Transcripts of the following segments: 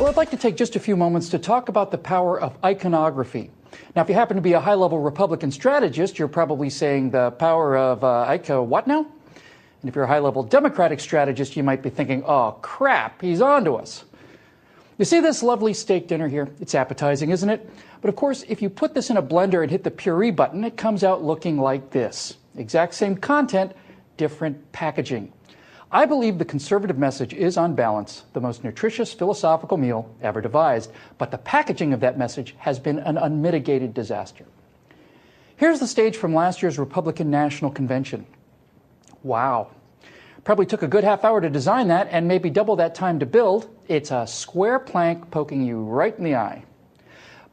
Well, I'd like to take just a few moments to talk about the power of iconography. Now, if you happen to be a high-level Republican strategist, you're probably saying the power of what now? And if you're a high-level Democratic strategist, you might be thinking, oh, crap, he's on to us. You see this lovely steak dinner here? It's appetizing, isn't it? But of course, if you put this in a blender and hit the puree button, it comes out looking like this. Exact same content, different packaging. I believe the conservative message is, on balance, the most nutritious philosophical meal ever devised, but the packaging of that message has been an unmitigated disaster. Here's the stage from last year's Republican National Convention. Wow. Probably took a good half hour to design that and maybe double that time to build. It's a square plank poking you right in the eye.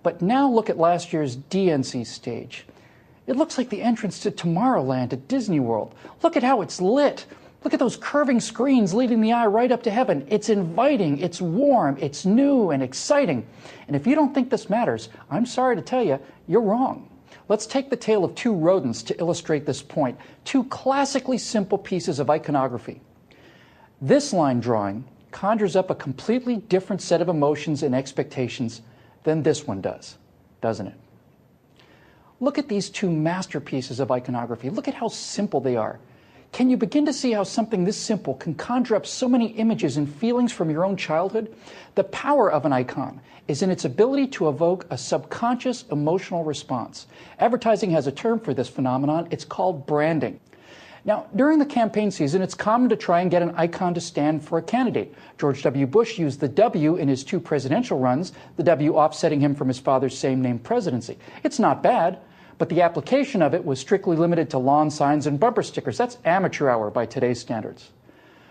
But now look at last year's DNC stage. It looks like the entrance to Tomorrowland at Disney World. Look at how it's lit. Look at those curving screens leading the eye right up to heaven. It's inviting, it's warm, it's new and exciting. And if you don't think this matters, I'm sorry to tell you, you're wrong. Let's take the tale of two rodents to illustrate this point. Two classically simple pieces of iconography. This line drawing conjures up a completely different set of emotions and expectations than this one does, doesn't it? Look at these two masterpieces of iconography. Look at how simple they are. Can you begin to see how something this simple can conjure up so many images and feelings from your own childhood? The power of an icon is in its ability to evoke a subconscious emotional response. Advertising has a term for this phenomenon. It's called branding. Now, during the campaign season, it's common to try and get an icon to stand for a candidate. George W. Bush used the W in his two presidential runs, the W offsetting him from his father's same-name presidency. It's not bad. But the application of it was strictly limited to lawn signs and bumper stickers. That's amateur hour by today's standards.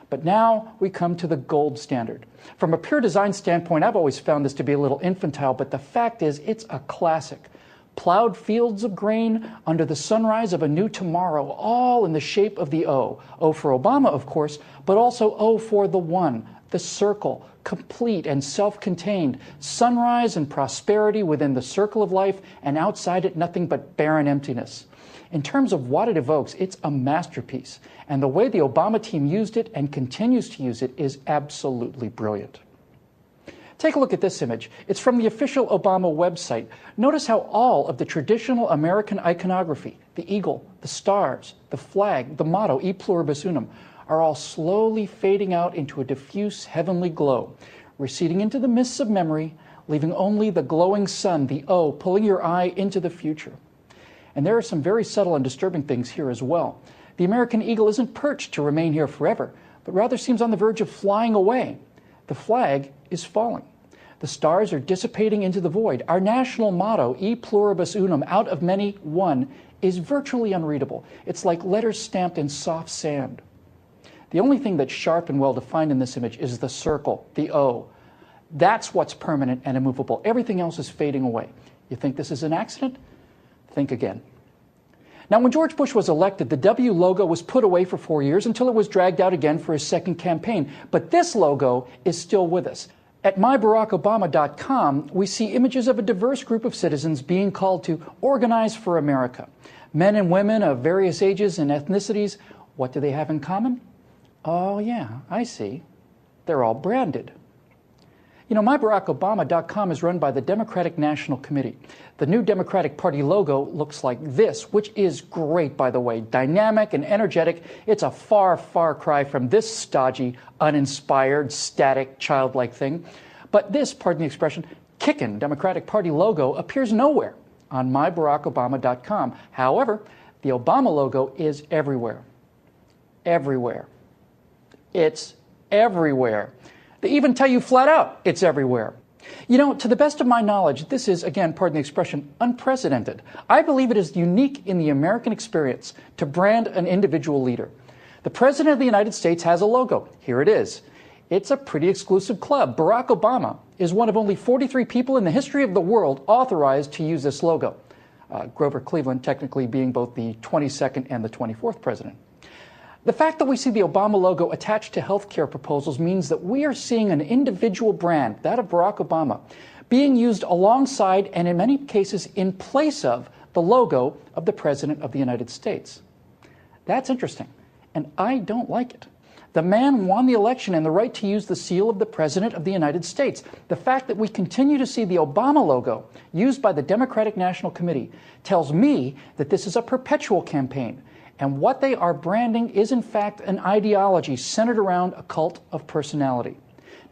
But now we come to the gold standard. From a pure design standpoint, I've always found this to be a little infantile, but the fact is it's a classic. Plowed fields of grain under the sunrise of a new tomorrow, all in the shape of the O. O for Obama, of course, but also O for the one, the circle, complete and self-contained, sunrise and prosperity within the circle of life, and outside it nothing but barren emptiness. In terms of what it evokes, it's a masterpiece, and the way the Obama team used it and continues to use it is absolutely brilliant. Take a look at this image. It's from the official Obama website. Notice how all of the traditional American iconography, the eagle, the stars, the flag, the motto, E pluribus unum, are all slowly fading out into a diffuse heavenly glow, receding into the mists of memory, leaving only the glowing sun, the O, pulling your eye into the future. And there are some very subtle and disturbing things here as well. The American eagle isn't perched to remain here forever, but rather seems on the verge of flying away. The flag is falling. The stars are dissipating into the void. Our national motto, E pluribus unum, out of many, one, is virtually unreadable. It's like letters stamped in soft sand. The only thing that's sharp and well-defined in this image is the circle, the O. That's what's permanent and immovable. Everything else is fading away. You think this is an accident? Think again. Now, when George Bush was elected, the W logo was put away for 4 years until it was dragged out again for his second campaign. But this logo is still with us. At mybarackobama.com, we see images of a diverse group of citizens being called to organize for America. Men and women of various ages and ethnicities. What do they have in common? Oh, yeah, I see. They're all branded. You know, mybarackobama.com is run by the Democratic National Committee. The new Democratic Party logo looks like this, which is great, by the way. Dynamic and energetic. It's a far, far cry from this stodgy, uninspired, static, childlike thing. But this, pardon the expression, kickin' Democratic Party logo appears nowhere on mybarackobama.com. However, the Obama logo is everywhere. Everywhere. It's everywhere. They even tell you flat out it's everywhere. You know, to the best of my knowledge, this is, again, pardon the expression, unprecedented. I believe it is unique in the American experience to brand an individual leader. The President of the United States has a logo. Here it is. It's a pretty exclusive club. Barack Obama is one of only 43 people in the history of the world authorized to use this logo. Grover Cleveland technically being both the 22nd and the 24th president. The fact that we see the Obama logo attached to healthcare proposals means that we are seeing an individual brand, that of Barack Obama, being used alongside and in many cases in place of the logo of the President of the United States. That's interesting, and I don't like it. The man won the election and the right to use the seal of the President of the United States. The fact that we continue to see the Obama logo used by the Democratic National Committee tells me that this is a perpetual campaign. And what they are branding is, in fact, an ideology centered around a cult of personality.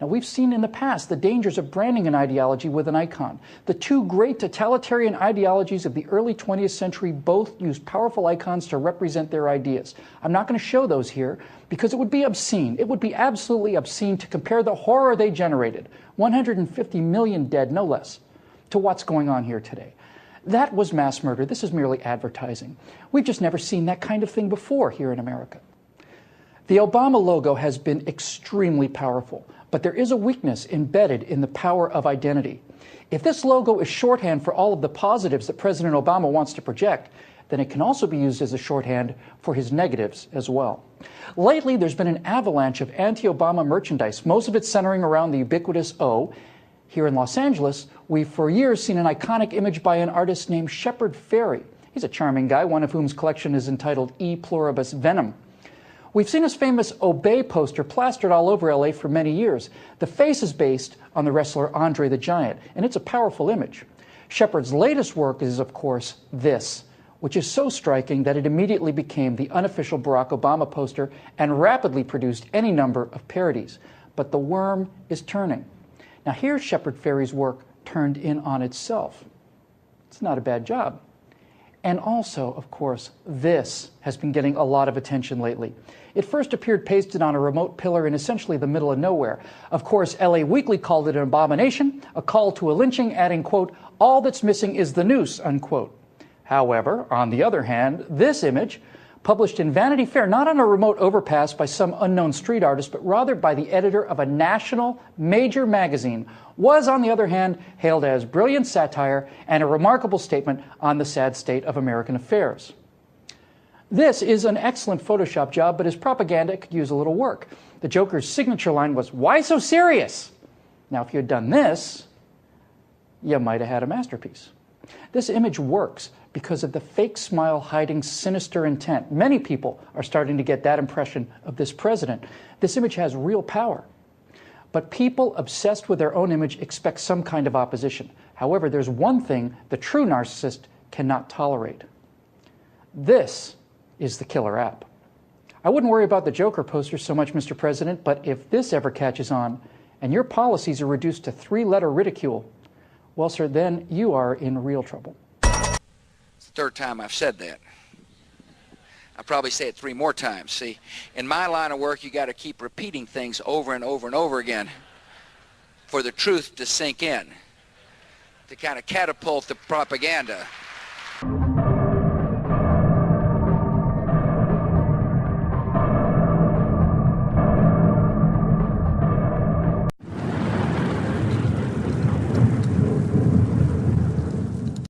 Now, we've seen in the past the dangers of branding an ideology with an icon. The two great totalitarian ideologies of the early 20th century both used powerful icons to represent their ideas. I'm not going to show those here because it would be obscene. It would be absolutely obscene to compare the horror they generated, 150 million dead, no less, to what's going on here today. That was mass murder. This is merely advertising. We've just never seen that kind of thing before here in America. The Obama logo has been extremely powerful, but there is a weakness embedded in the power of identity. If this logo is shorthand for all of the positives that President Obama wants to project, then it can also be used as a shorthand for his negatives as well. Lately, there's been an avalanche of anti-Obama merchandise, most of it centering around the ubiquitous O. Here in Los Angeles, we've for years seen an iconic image by an artist named Shepard Fairey. He's a charming guy, one of whom's collection is entitled E Pluribus Venom. We've seen his famous Obey poster plastered all over LA for many years. The face is based on the wrestler Andre the Giant, and it's a powerful image. Shepard's latest work is, of course, this, which is so striking that it immediately became the unofficial Barack Obama poster and rapidly produced any number of parodies. But the worm is turning. Now here's Shepard Fairey's work turned in on itself. It's not a bad job. And also, of course, this has been getting a lot of attention lately. It first appeared pasted on a remote pillar in essentially the middle of nowhere. Of course, LA Weekly called it an abomination, a call to a lynching, adding, quote, "all that's missing is the noose," unquote. However, on the other hand, this image, published in Vanity Fair, not on a remote overpass by some unknown street artist, but rather by the editor of a national major magazine, was, on the other hand, hailed as brilliant satire and a remarkable statement on the sad state of American affairs. This is an excellent Photoshop job, but as propaganda, it could use a little work. The Joker's signature line was, "Why so serious?" Now, if you had done this, you might have had a masterpiece. This image works because of the fake smile hiding sinister intent. Many people are starting to get that impression of this president. This image has real power. But people obsessed with their own image expect some kind of opposition. However, there's one thing the true narcissist cannot tolerate. This is the killer app. I wouldn't worry about the Joker poster so much, Mr. President, but if this ever catches on and your policies are reduced to three-letter ridicule, well, sir, then you are in real trouble. It's the third time I've said that. I'll probably say it 3 more times. See, in my line of work, you got to keep repeating things over and over and over again for the truth to sink in, to kind of catapult the propaganda.